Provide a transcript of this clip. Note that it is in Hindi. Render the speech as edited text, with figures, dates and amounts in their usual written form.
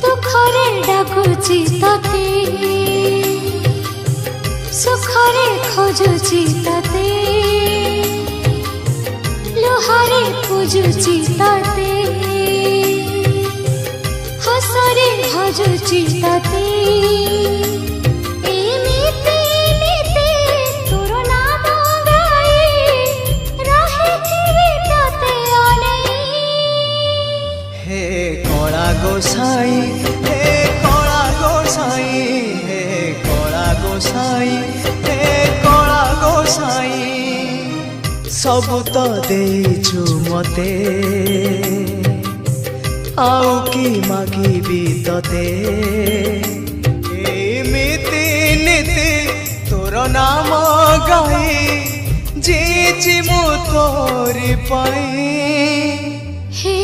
दुखरे डाकुची तते सुखरे खोजुची तते लुहारे पूजुची तते हसरे भजुची तते एमिति नीति तोर नाम गाई रहिथिबि तते अनेई। हे कला गोसाई हे कला गोसाई हे कला गोसाई हे कला गोसाई सब तो देइछु मते आउ की मागिबी तते एमिति नीति तोर नाम गाई जीची मु तोरी पाई। हे